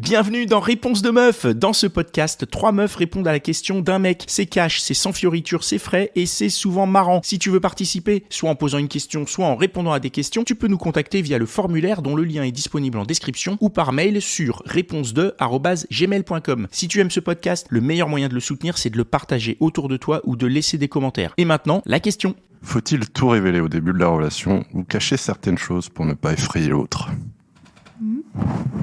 Bienvenue dans Réponse de meuf. Dans ce podcast, 3 meufs répondent à la question d'un mec. C'est cash, c'est sans fioriture, c'est frais et c'est souvent marrant. Si tu veux participer, soit en posant une question, soit en répondant à des questions, tu peux nous contacter via le formulaire dont le lien est disponible en description ou par mail sur réponse2@gmail.com. Si tu aimes ce podcast, le meilleur moyen de le soutenir, c'est de le partager autour de toi ou de laisser des commentaires. Et maintenant, la question. Faut-il tout révéler au début de la relation ou cacher certaines choses pour ne pas effrayer l'autre ?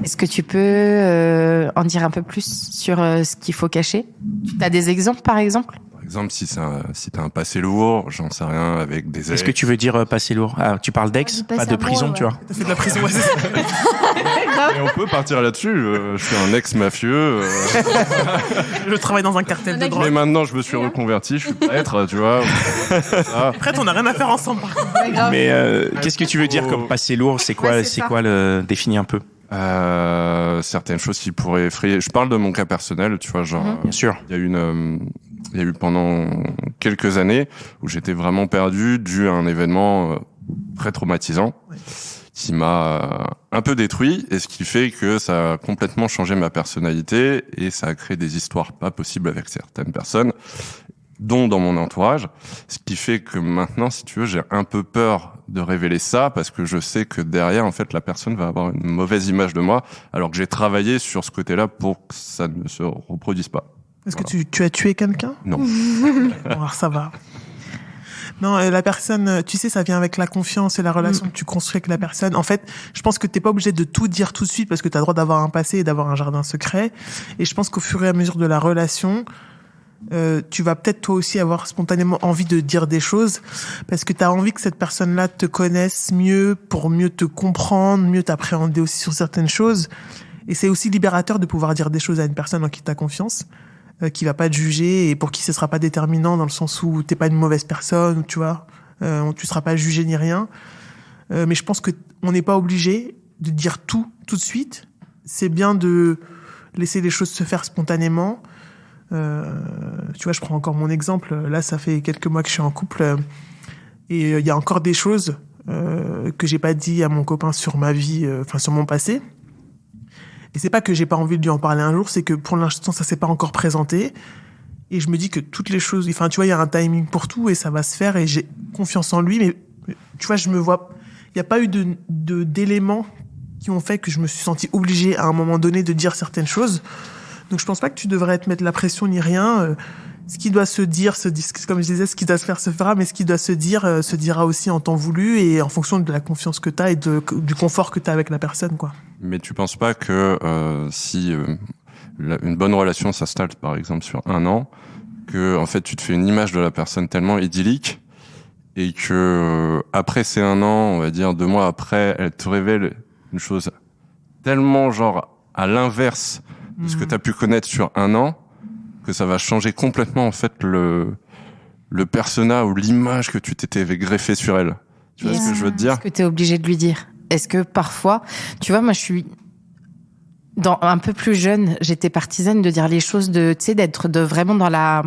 Est-ce que tu peux en dire un peu plus sur ce qu'il faut cacher ? Tu as des exemples, par exemple ? Par exemple, si t'as un passé lourd, j'en sais rien, avec des ex... Est-ce que tu veux dire passé lourd ? Ah, tu parles d'ex, pas de prison, tu vois. T'as fait de la prison, ouais, c'est ça. Et on peut partir là-dessus. Je suis un ex-mafieux. Je travaille dans un cartel de drogue. Mais maintenant, je me suis reconverti, je suis prêtre, tu vois. Prêtre, on n'a rien à faire ensemble, par contre. Mais qu'est-ce que tu veux dire comme passé lourd ? C'est quoi, le définis un peu ? Certaines choses qui pourraient effrayer. Je parle de mon cas personnel, tu vois, genre. Bien sûr. Il y a eu pendant quelques années où j'étais vraiment perdu dû à un événement très traumatisant qui m'a un peu détruit, et ce qui fait que ça a complètement changé ma personnalité et ça a créé des histoires pas possibles avec certaines personnes, dont dans mon entourage, ce qui fait que maintenant, si tu veux, j'ai un peu peur de révéler ça parce que je sais que derrière, en fait, la personne va avoir une mauvaise image de moi, alors que j'ai travaillé sur ce côté-là pour que ça ne se reproduise pas. Est-ce que tu as tué quelqu'un ? Non. Bon, alors ça va. Non, la personne, tu sais, ça vient avec la confiance et la relation que tu construis avec la personne. En fait, je pense que t'es pas obligé de tout dire tout de suite parce que t'as le droit d'avoir un passé et d'avoir un jardin secret. Et je pense qu'au fur et à mesure de la relation, tu vas peut-être toi aussi avoir spontanément envie de dire des choses parce que t'as envie que cette personne-là te connaisse mieux pour mieux te comprendre, mieux t'appréhender aussi sur certaines choses. Et c'est aussi libérateur de pouvoir dire des choses à une personne en qui t'as confiance, qui va pas te juger et pour qui ce sera pas déterminant dans le sens où t'es pas une mauvaise personne, ou tu vois, tu seras pas jugé ni rien. Mais je pense que on n'est pas obligé de dire tout de suite. C'est bien de laisser les choses se faire spontanément. Tu vois, je prends encore mon exemple. Là, ça fait quelques mois que je suis en couple et il y a encore des choses que j'ai pas dit à mon copain sur ma vie, sur mon passé. Et c'est pas que j'ai pas envie de lui en parler un jour, c'est que pour l'instant, ça s'est pas encore présenté. Et je me dis que toutes les choses, tu vois, il y a un timing pour tout et ça va se faire et j'ai confiance en lui. Mais tu vois, il y a pas eu d'éléments qui ont fait que je me suis sentie obligée à un moment donné de dire certaines choses. Donc je pense pas que tu devrais te mettre la pression ni rien. Ce qui doit se dire, comme je disais, ce qui doit se faire se fera, mais ce qui doit se dire se dira aussi en temps voulu et en fonction de la confiance que t'as et du confort que t'as avec la personne, quoi. Mais tu penses pas que si une bonne relation s'installe par exemple sur 1 an, que en fait tu te fais une image de la personne tellement idyllique et que après ces 1 an, on va dire 2 mois après, elle te révèle une chose tellement genre à l'inverse de ce que t'as pu connaître sur 1 an, que ça va changer complètement en fait le persona ou l'image que tu t'étais greffé sur elle. Tu vois ce que je veux te dire ? Est-ce que t'es obligé de lui dire ? Est-ce que parfois, tu vois, moi je suis un peu plus jeune, j'étais partisane de dire les choses d'être vraiment dans la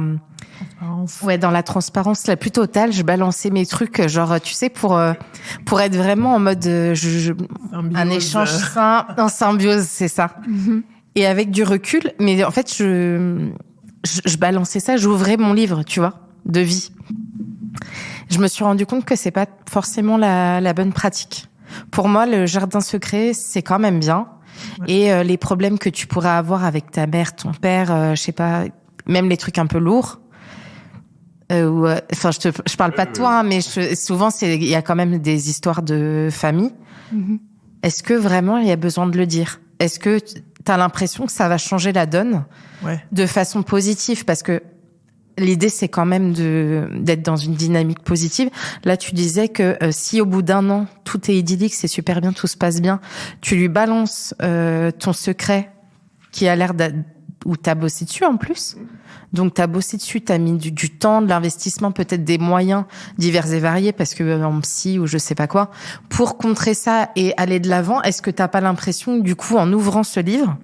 transparence la plus totale. Je balançais mes trucs, genre, tu sais, pour être vraiment en mode un échange sain, en symbiose, c'est ça. Et avec du recul, mais en fait, je balançais ça, j'ouvrais mon livre, tu vois, de vie. Je me suis rendu compte que c'est pas forcément la bonne pratique. Pour moi, le jardin secret, c'est quand même bien. Ouais. Et les problèmes que tu pourrais avoir avec ta mère, ton père, je sais pas, même les trucs un peu lourds. Je parle pas de toi, hein, mais souvent il y a quand même des histoires de famille. Est-ce que vraiment il y a besoin de le dire ? Est-ce que t'as l'impression que ça va changer la donne de façon positive ? Parce que l'idée, c'est quand même d'être dans une dynamique positive. Là, tu disais que si au bout d'1 an, tout est idyllique, c'est super bien, tout se passe bien, tu lui balances ton secret qui a l'air où t'as bossé dessus en plus. Donc t'as bossé dessus, t'as mis du temps, de l'investissement, peut-être des moyens divers et variés, parce que en psy ou je sais pas quoi, pour contrer ça et aller de l'avant. Est-ce que t'as pas l'impression, du coup, en ouvrant ce livre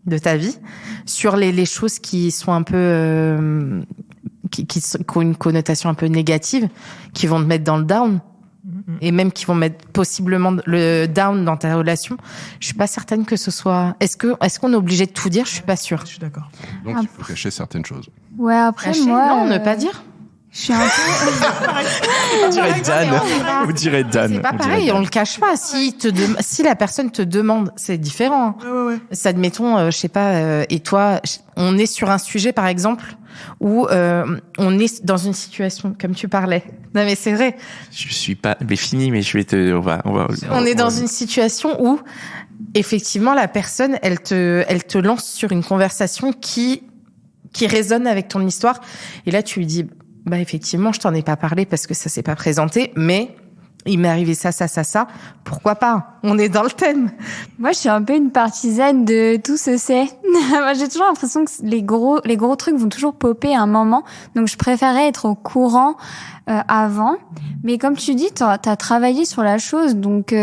de ta vie, sur les choses qui sont un peu qui ont une connotation un peu négative, qui vont te mettre dans le down, et même qui vont mettre possiblement le down dans ta relation, je suis pas certaine que ce soit... Est-ce qu'on est obligé de tout dire? Je suis pas sûre. Je suis d'accord. Donc il faut cacher certaines choses. Ouais, après Cacher, moi... non, ne pas dire. Je suis un peu... On dirait Dan. On dirait Dan. C'est pas pareil, on le cache pas. Si la personne te demande, c'est différent. Ouais. Ça, admettons, je sais pas, et toi, on est sur un sujet, par exemple, où on est dans une situation, comme tu parlais. Non, mais c'est vrai. Je suis pas, mais fini, mais je vais te, On est dans une situation où, effectivement, la personne, elle te lance sur une conversation qui résonne avec ton histoire. Et là, tu lui dis, bah, effectivement, je t'en ai pas parlé parce que ça s'est pas présenté, mais il m'est arrivé ça. Pourquoi pas? On est dans le thème. Moi, je suis un peu une partisane de tout se sait. Moi, j'ai toujours l'impression que les gros trucs vont toujours popper à un moment. Donc, je préférais être au courant avant. Mais comme tu dis, t'as travaillé sur la chose, donc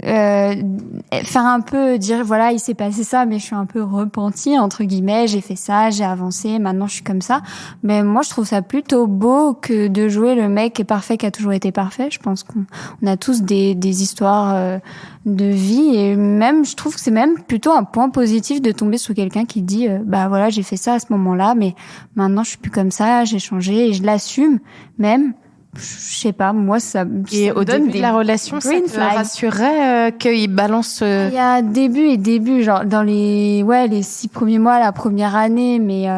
faire un peu dire voilà, il s'est passé ça, mais je suis un peu repentie entre guillemets, j'ai fait ça, j'ai avancé, maintenant je suis comme ça. Mais moi je trouve ça plutôt beau que de jouer le mec qui est parfait, qui a toujours été parfait. Je pense qu'on a tous des histoires de vie, et même je trouve que c'est même plutôt un point positif de tomber sur quelqu'un qui dit bah voilà, j'ai fait ça à ce moment-là, mais maintenant je suis plus comme ça, j'ai changé et je l'assume même. Je sais pas, moi ça et au début de la relation, ça te rassurerait qu'il balance. Il y a début, genre dans les 6 premiers mois, la première année, mais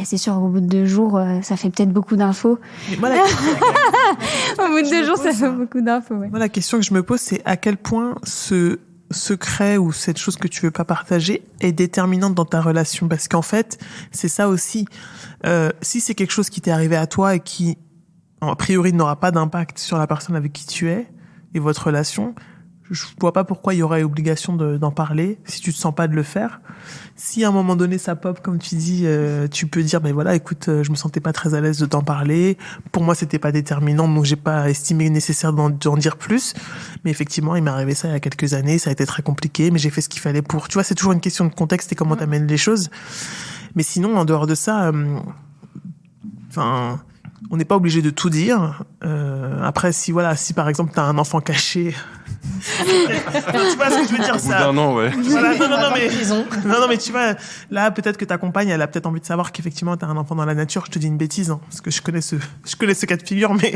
c'est sûr au bout de 2 jours, ça fait peut-être beaucoup d'infos. Au bout de 2 jours, ça fait beaucoup d'infos. Ouais. Moi, la question que je me pose, c'est à quel point ce secret ou cette chose que tu veux pas partager est déterminante dans ta relation, parce qu'en fait, c'est ça aussi. Si c'est quelque chose qui t'est arrivé à toi et qui a priori n'aura pas d'impact sur la personne avec qui tu es et votre relation, je vois pas pourquoi il y aurait obligation d'en parler si tu te sens pas de le faire. Si à un moment donné ça pop, comme tu dis, tu peux dire ben voilà, écoute, je me sentais pas très à l'aise de t'en parler. Pour moi, c'était pas déterminant, donc j'ai pas estimé nécessaire d'en dire plus. Mais effectivement, il m'est arrivé ça il y a quelques années, ça a été très compliqué, mais j'ai fait ce qu'il fallait pour. Tu vois, c'est toujours une question de contexte et comment t'amènes les choses. Mais sinon, en dehors de ça, on n'est pas obligé de tout dire. Après, si par exemple t'as un enfant caché, tu vois ce que je veux dire, Au bout d'un an, ouais. Voilà, non, mais tu vois, là peut-être que ta compagne, elle a peut-être envie de savoir qu'effectivement t'as un enfant dans la nature. Je te dis une bêtise, hein, parce que je connais ce cas de figure, mais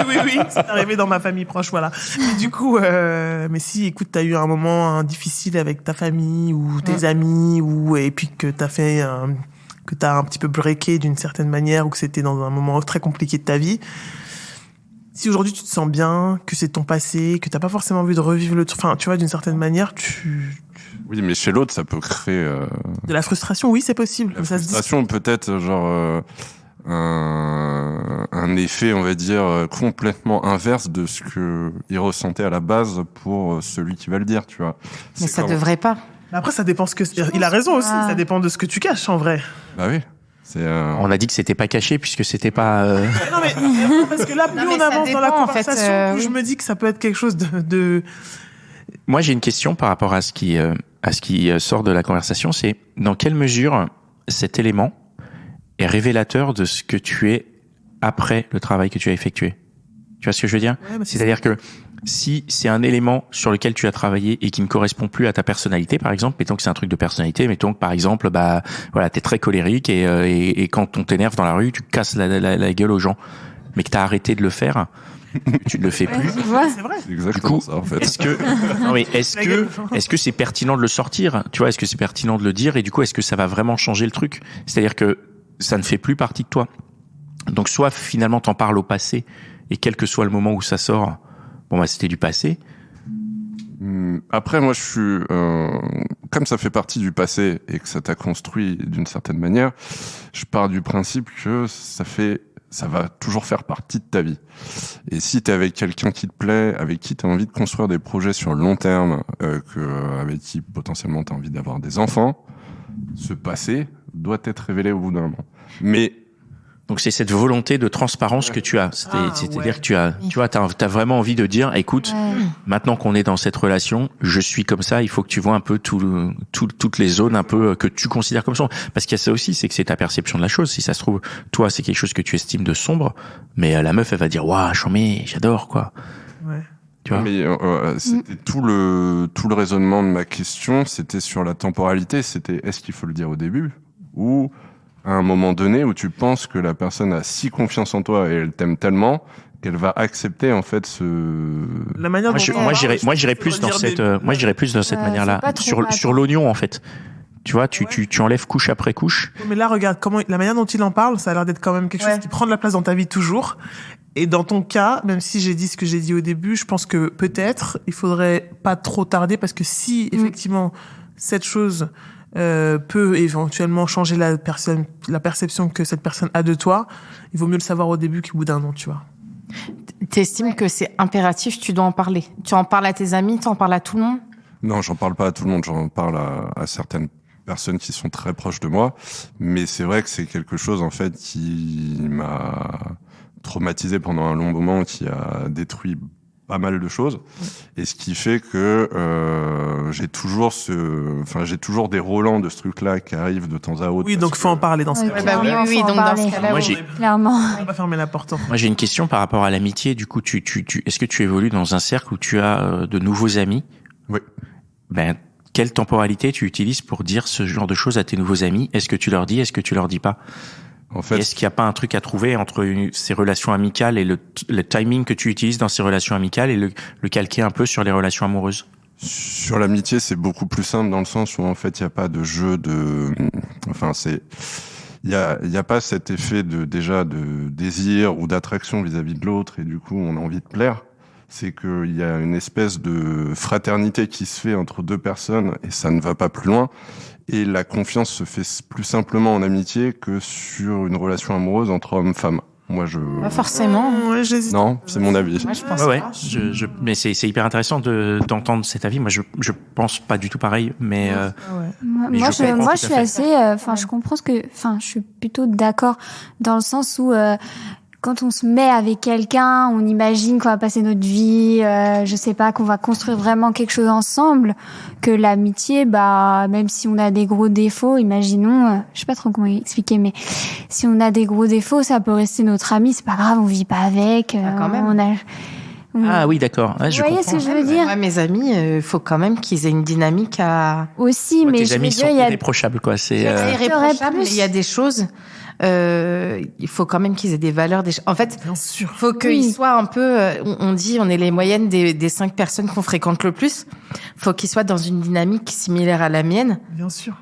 oui, c'est arrivé dans ma famille proche, voilà. Et du coup, mais si, écoute, t'as eu un moment difficile avec ta famille ou tes amis, et puis que que t'as un petit peu breaké d'une certaine manière, ou que c'était dans un moment très compliqué de ta vie. Si aujourd'hui tu te sens bien, que c'est ton passé, que t'as pas forcément envie de revivre le truc, enfin, tu vois, d'une certaine manière, Oui, mais chez l'autre, ça peut créer... De la frustration, oui, c'est possible. La frustration, peut-être, genre... un effet, on va dire, complètement inverse de ce que il ressentait à la base pour celui qui va le dire, tu vois. Mais ça devrait pas. Après, ça dépend il a raison aussi, ça dépend de ce que tu caches, en vrai. Bah oui. On a dit que c'était pas caché puisque c'était pas. Non mais parce que là, plus on avance dans la conversation, plus je me dis que ça peut être quelque chose de. Moi, j'ai une question par rapport à ce qui sort de la conversation. C'est dans quelle mesure cet élément est révélateur de ce que tu es après le travail que tu as effectué. Tu vois ce que je veux dire ? Ouais, c'est-à-dire que si c'est un élément sur lequel tu as travaillé et qui ne correspond plus à ta personnalité, par exemple, mettons que c'est un truc de personnalité, mettons que par exemple, t'es très colérique et quand on t'énerve dans la rue, tu casses la gueule aux gens, mais que t'as arrêté de le faire, tu ne le fais plus. C'est vrai. C'est exactement ça, en fait. Est-ce que c'est pertinent de le sortir ? Tu vois, est-ce que c'est pertinent de le dire ? Et du coup, est-ce que ça va vraiment changer le truc ? C'est-à-dire que ça ne fait plus partie de toi. Donc, soit finalement t'en parles au passé et quel que soit le moment où ça sort, c'était du passé. Après, moi, je suis comme ça fait partie du passé et que ça t'a construit d'une certaine manière, je pars du principe que ça va toujours faire partie de ta vie. Et si t'es avec quelqu'un qui te plaît, avec qui t'as envie de construire des projets sur le long terme, avec qui potentiellement t'as envie d'avoir des enfants, ce passé doit être révélé au bout d'un moment. Mais Donc c'est cette volonté de transparence que tu as. C'est-à-dire que tu vois, t'as vraiment envie de dire, écoute, maintenant qu'on est dans cette relation, je suis comme ça, il faut que tu vois un peu toutes les zones un peu que tu considères comme sombres. Parce qu'il y a ça aussi, c'est que c'est ta perception de la chose. Si ça se trouve, toi, c'est quelque chose que tu estimes de sombre, mais la meuf, elle va dire, waouh, j'adore, quoi. Ouais. Tu vois. Mais c'était tout le raisonnement de ma question, c'était sur la temporalité. C'était est-ce qu'il faut le dire au début ou à un moment donné où tu penses que la personne a si confiance en toi et elle t'aime tellement qu'elle va accepter en fait La manière moi j'irais plus dans cette manière-là, sur l'oignon en fait. Tu vois, tu enlèves couche après couche. Mais là, regarde la manière dont il en parle, ça a l'air d'être quand même quelque chose qui prend de la place dans ta vie toujours. Et dans ton cas, même si j'ai dit ce que j'ai dit au début, je pense que peut-être il faudrait pas trop tarder parce que si effectivement cette chose peut éventuellement changer la perception que cette personne a de toi, il vaut mieux le savoir au début qu'au bout d'un an, tu vois. T'estimes que c'est impératif, tu dois en parler. Tu en parles à tes amis, tu en parles à tout le monde? Non, j'en parle pas à tout le monde, j'en parle à certaines personnes qui sont très proches de moi, mais c'est vrai que c'est quelque chose en fait qui m'a traumatisé pendant un long moment, qui a détruit pas mal de choses, et ce qui fait que j'ai toujours des relents de ce truc-là qui arrivent de temps à autre. Oui, donc faut en parler dans ce cas-là. Oui, donc dans ce cas-là, clairement. On va pas fermer la porte. Moi, j'ai une question par rapport à l'amitié. Du coup, est-ce que tu évolues dans un cercle où tu as de nouveaux amis? Oui. Quelle temporalité tu utilises pour dire ce genre de choses à tes nouveaux amis? Est-ce que tu leur dis? Est-ce que tu leur dis pas? En fait, est-ce qu'il n'y a pas un truc à trouver entre ces relations amicales et le timing que tu utilises dans ces relations amicales et le calquer un peu sur les relations amoureuses? Sur l'amitié, c'est beaucoup plus simple dans le sens où en fait, il n'y a pas de jeu il y a pas cet effet de désir ou d'attraction vis-à-vis de l'autre et du coup, on a envie de plaire. C'est qu'il y a une espèce de fraternité qui se fait entre deux personnes et ça ne va pas plus loin. Et la confiance se fait plus simplement en amitié que sur une relation amoureuse entre hommes-femmes. Moi, pas forcément. J'hésite. Non, c'est mon avis. Moi, je pense pas. Mais c'est hyper intéressant d'entendre cet avis. Moi, je pense pas du tout pareil, mais. Moi, je suis assez. Je comprends je suis plutôt d'accord dans le sens où. Quand on se met avec quelqu'un, on imagine qu'on va passer notre vie, je sais pas, qu'on va construire vraiment quelque chose ensemble, que l'amitié, même si on a des gros défauts, imaginons, je sais pas trop comment expliquer, mais si on a des gros défauts, ça peut rester notre ami, c'est pas grave, on vit pas avec, quand même. Ah oui, d'accord. Vous voyez ce que je veux dire? Moi, mes amis, il faut quand même qu'ils aient une dynamique à... Aussi, mais tes amis sont irréprochables, quoi. C'est irréprochable, il y a des choses... il faut quand même qu'ils aient des valeurs. En fait, bien sûr. Faut qu'ils soient un peu. On dit, on est les moyennes des 5 personnes qu'on fréquente le plus. Faut qu'ils soient dans une dynamique similaire à la mienne. Bien sûr.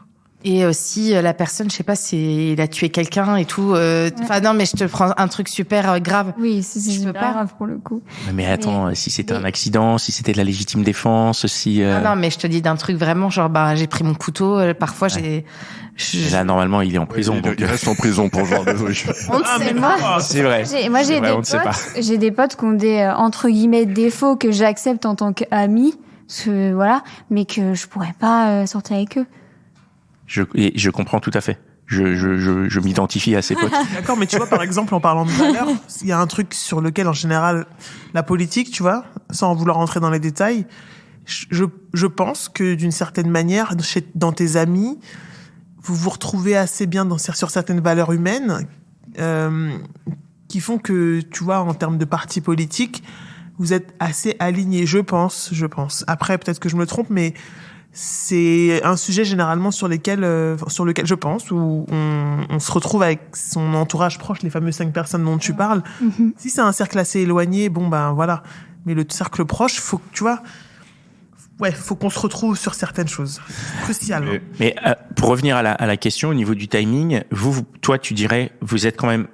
Et aussi la personne, je sais pas, il a tué quelqu'un et tout. Non, mais je te prends un truc super grave. Oui, c'est super grave pour le coup. Mais attends, si c'était un accident, si c'était de la légitime défense, si. Non, mais je te dis d'un truc vraiment genre, j'ai pris mon couteau. Parfois, Là, normalement, il est en prison. Il reste en prison pour ce genre de truc. On ne sait pas. C'est vrai. Moi, j'ai des potes qui ont des, entre guillemets, défauts que j'accepte en tant qu'amis, mais que je pourrais pas sortir avec eux. Je comprends tout à fait. Je m'identifie à ces potes. D'accord, mais tu vois, par exemple, en parlant de valeurs, il y a un truc sur lequel, en général, la politique, tu vois, sans vouloir rentrer dans les détails, je pense que d'une certaine manière, dans tes amis, vous vous retrouvez assez bien sur certaines valeurs humaines qui font que, tu vois, en termes de parti politique, vous êtes assez alignés, je pense. Après, peut-être que je me trompe, mais c'est un sujet généralement sur lequel je pense, où on se retrouve avec son entourage proche, les fameux 5 personnes dont tu parles. Mm-hmm. Si c'est un cercle assez éloigné, voilà. Mais le cercle proche, faut que, tu vois... Ouais, faut qu'on se retrouve sur certaines choses cruciales. Mais pour revenir à la question au niveau du timing, toi tu dirais, vous êtes quand même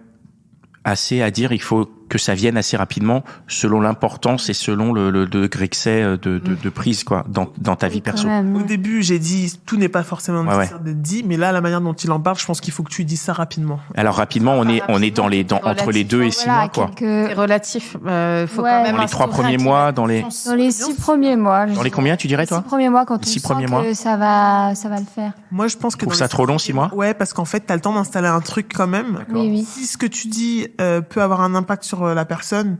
assez à dire, il faut que ça vienne assez rapidement selon l'importance et selon le degré que c'est de prise, quoi, dans ta vie perso. Au début, j'ai dit, tout n'est pas forcément nécessaire d'être dit, mais là, la manière dont il en parle, je pense qu'il faut que tu dises ça rapidement. Alors, rapidement, on est entre les 2 et 6 mois, quoi. C'est relatif. Faut quand même dans les 3 premiers mois, dans les 6 premiers mois. Dans les combien, tu dirais, toi? 6 premiers mois, quand on sent que ça va le faire. Moi, je pense que. Tu trouves ça trop long, 6 mois? Ouais, parce qu'en fait, t'as le temps d'installer un truc quand même. Oui. Si ce que tu dis peut avoir un impact sur la personne,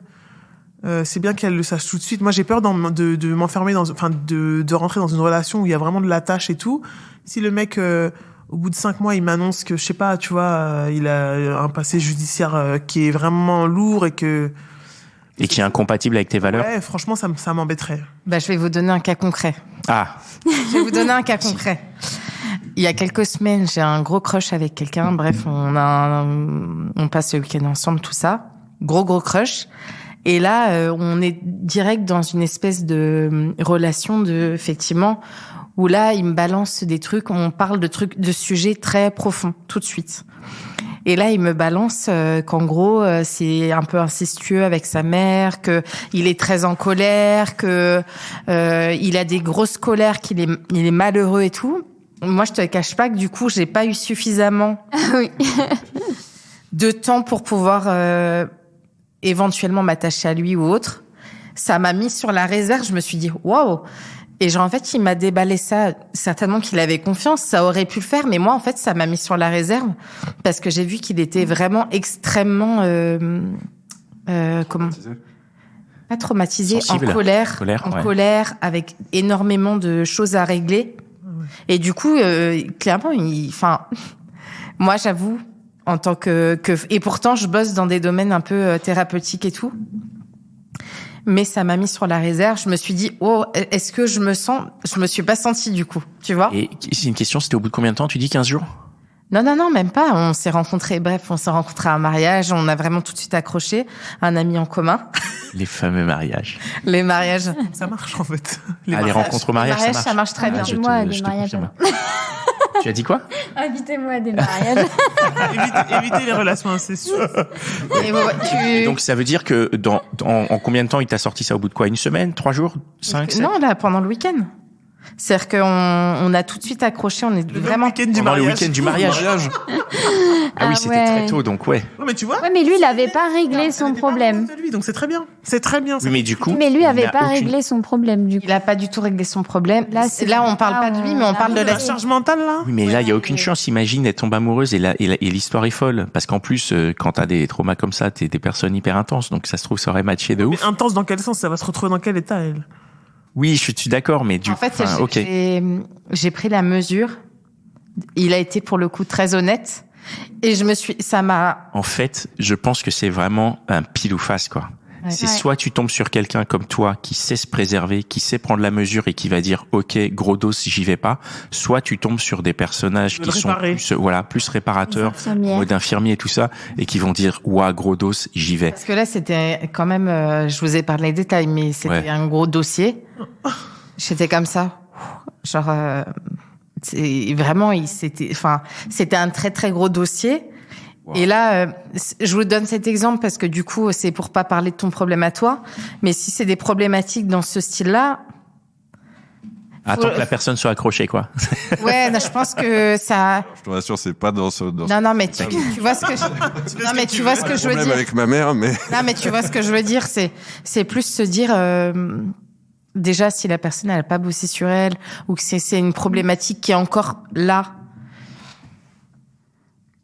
c'est bien qu'elle le sache tout de suite. Moi, j'ai peur de m'enfermer de rentrer dans une relation où il y a vraiment de l'attache et tout. Si le mec, au bout de 5 mois, il m'annonce que, je sais pas, tu vois, il a un passé judiciaire qui est vraiment lourd et qui est incompatible avec tes valeurs. Ouais, franchement, ça m'embêterait. Je vais vous donner un cas concret. Ah. Je vais vous donner un cas concret. Il y a quelques semaines, j'ai un gros crush avec quelqu'un. Bref, on passe le week-end ensemble, tout ça. Gros crush. Et là, on est direct dans une espèce de relation effectivement, où là, il me balance des trucs, on parle de sujets très profonds, tout de suite. Et là, il me balance qu'en gros, c'est un peu incestueux avec sa mère, que il est très en colère, que il a des grosses colères, il est malheureux et tout. Moi, je te cache pas que du coup, j'ai pas eu suffisamment de temps pour pouvoir éventuellement m'attacher à lui ou autre. Ça m'a mis sur la réserve. Je me suis dit waouh. Et en fait, il m'a déballé ça. Certainement qu'il avait confiance, ça aurait pu le faire, mais moi, en fait, ça m'a mis sur la réserve parce que j'ai vu qu'il était vraiment extrêmement pas traumatisé, sensible. En colère, avec énormément de choses à régler. Et du coup, clairement, moi, j'avoue, en tant que et pourtant, je bosse dans des domaines un peu thérapeutiques et tout. Mais ça m'a mis sur la réserve. Je me suis dit, est-ce que je me suis pas sentie du coup, tu vois? Et c'est une question, c'était au bout de combien de temps? Tu dis 15 jours? Non, même pas. On s'est rencontrés à un mariage. On a vraiment tout de suite accroché. Un ami en commun. Les fameux mariages. Les mariages. Ça marche, en fait. Les rencontres au mariage, ça marche très bien. Invitez-moi à des mariages. Tu as dit quoi? Invitez-moi à des mariages. Évitez les relations incestueuses. Et donc, ça veut dire que en combien de temps il t'a sorti ça? Au bout de quoi? 1 semaine? 3 jours? 5? 7? Non, là, pendant le week-end. C'est-à-dire qu'on a tout de suite accroché, on est vraiment... Pendant le week-end du mariage. Ah oui, c'était très tôt, donc ouais. Ouais, mais tu vois. Ouais, mais lui, il avait pas réglé son problème. Donc c'est très bien. C'est très bien. Oui, mais du coup. Mais lui avait pas réglé son problème, du coup. Il a pas du tout réglé son problème. Là, on parle pas de lui, mais on parle de la charge mentale, là. Oui, mais là, il y a aucune chance. Imagine, elle tombe amoureuse et l'histoire est folle. Parce qu'en plus, quand t'as des traumas comme ça, t'es des personnes hyper intenses. Donc ça se trouve, ça aurait matché de ouf. Mais intense dans quel sens? Ça va se retrouver dans quel état, elle? Oui, je suis d'accord, mais en fait, j'ai pris la mesure. Il a été pour le coup très honnête, et ça m'a. En fait, je pense que c'est vraiment un pile ou face, quoi. Ouais. C'est soit tu tombes sur quelqu'un comme toi qui sait se préserver, qui sait prendre la mesure et qui va dire ok, gros dos, j'y vais pas. Soit tu tombes sur des personnages qui sont plus réparateurs, mode infirmier et tout ça, et qui vont dire ouah, gros dos, j'y vais. Parce que là, c'était quand même, je vous ai parlé des détails, mais c'était un gros dossier. J'étais comme ça, genre c'était un très très gros dossier. Wow. Et là, je vous donne cet exemple parce que du coup, c'est pour pas parler de ton problème à toi. Mais si c'est des problématiques dans ce style-là... Attends que la personne soit accrochée, quoi. Ouais, non, je pense que ça... Je te rassure, c'est pas dans ce... Non, mais tu vois ce que je... Non, mais tu vois ce que je veux dire. Avec ma mère, mais... Non, mais tu vois ce que je veux dire, c'est plus se dire... déjà, si la personne, elle a pas bossé sur elle, ou que c'est une problématique qui est encore là...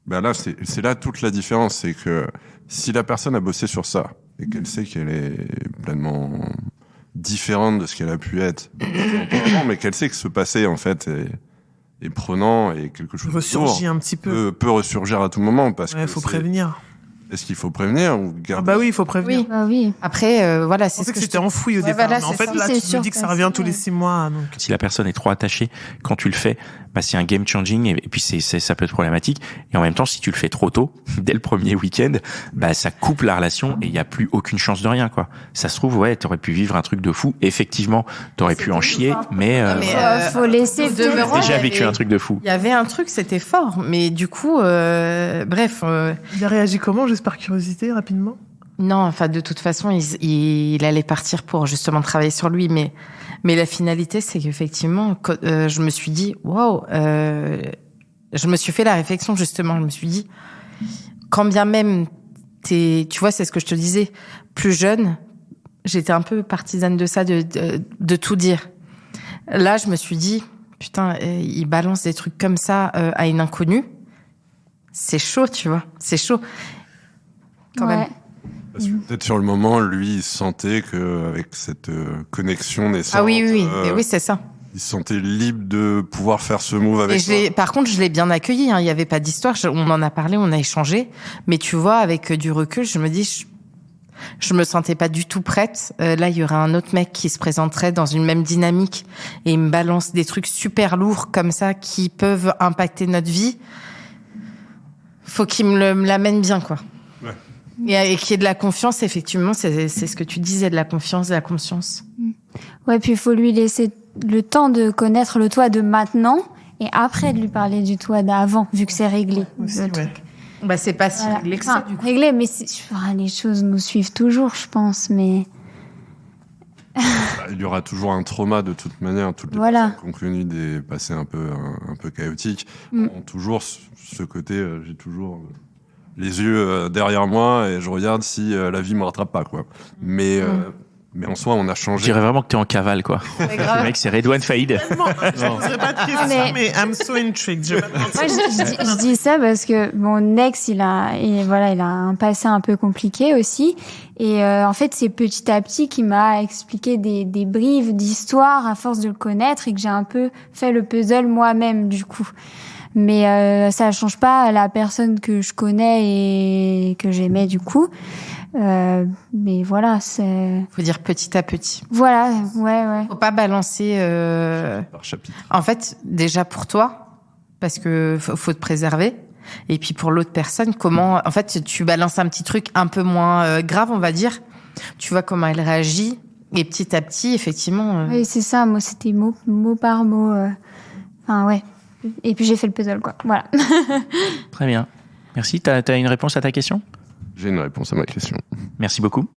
Ben là, c'est là toute la différence, c'est que si la personne a bossé sur ça et qu'elle sait qu'elle est pleinement différente de ce qu'elle a pu être, mais qu'elle sait que ce passé en fait est prenant et quelque chose ressurgit un petit peu, peut ressurgir à tout moment parce que faut prévenir. Est-ce qu'il faut prévenir ou garder... bah oui, il faut prévenir. Oui. Bah oui. Après, voilà, c'est ce que c'était enfoui au départ. Voilà, mais en fait, là, tu me dis que ça revient tous les 6 mois. Donc. Si la personne est trop attachée, quand tu le fais, bah, c'est un game changing et puis ça peut être problématique. Et en même temps, si tu le fais trop tôt, dès le premier week-end, bah, ça coupe la relation et il y a plus aucune chance de rien, quoi. Ça se trouve, ouais, t'aurais pu vivre un truc de fou. Effectivement, t'aurais pu en chier, mais faut laisser demeurer. Déjà vécu un truc de fou. Il y avait un truc, c'était fort. Mais du coup, bref. Il a réagi comment, juste par curiosité, rapidement? Non, enfin, de toute façon, il allait partir pour justement travailler sur lui, mais la finalité, c'est qu'effectivement, je me suis dit, waouh, je me suis fait la réflexion, justement, je me suis dit, quand bien même tu vois, c'est ce que je te disais, plus jeune, j'étais un peu partisane de ça, de tout dire. Là, je me suis dit, putain, il balance des trucs comme ça à une inconnue. C'est chaud, tu vois, c'est chaud. Quand même. Parce que peut-être sur le moment, lui, il sentait qu'avec cette connexion naissante... Ah oui, oui, c'est ça. Il se sentait libre de pouvoir faire ce move avec toi. Par contre, je l'ai bien accueilli. Hein. Il n'y avait pas d'histoire. On en a parlé, on a échangé. Mais tu vois, avec du recul, je me dis, je me sentais pas du tout prête. Là, il y aurait un autre mec qui se présenterait dans une même dynamique et il me balance des trucs super lourds comme ça qui peuvent impacter notre vie. Faut qu'il me l'amène bien, quoi. Ouais. Et qu'il y ait de la confiance, effectivement, c'est ce que tu disais, de la confiance, de la conscience. Ouais, puis il faut lui laisser le temps de connaître le toi de maintenant et après de lui parler du toi d'avant, vu que c'est réglé. Bah, c'est pas si réglé que ça, du coup. Réglé, mais les choses nous suivent toujours, je pense, mais... Il y aura toujours un trauma de toute manière. Toutes les personnes qui ont connu des passés un peu chaotiques ont toujours ce côté, j'ai toujours les yeux derrière moi et je regarde si la vie me rattrape pas, quoi. Mais en soi, on a changé. Je dirais vraiment que t'es en cavale, quoi. Le mec, c'est Redouane Faïd. Je ne poserai pas de questions, mais I'm so intrigued. Je dis ça parce que mon ex, il a un passé un peu compliqué aussi. Et en fait, c'est petit à petit qu'il m'a expliqué des brives d'histoire à force de le connaître et que j'ai un peu fait le puzzle moi-même, du coup. Mais ça change pas la personne que je connais et que j'aimais, du coup. Mais voilà, c'est... Faut dire petit à petit. Voilà, ouais. Faut pas balancer... Par chapitre. En fait, déjà pour toi, parce que faut te préserver. Et puis pour l'autre personne, comment... En fait, tu balances un petit truc un peu moins grave, on va dire. Tu vois comment elle réagit. Et petit à petit, effectivement... Oui, c'est ça. Moi, c'était mot par mot. Enfin, ouais. Et puis j'ai fait le puzzle, quoi. Voilà. Très bien. Merci. T'as une réponse à ta question ? J'ai une réponse à ma question. Merci beaucoup.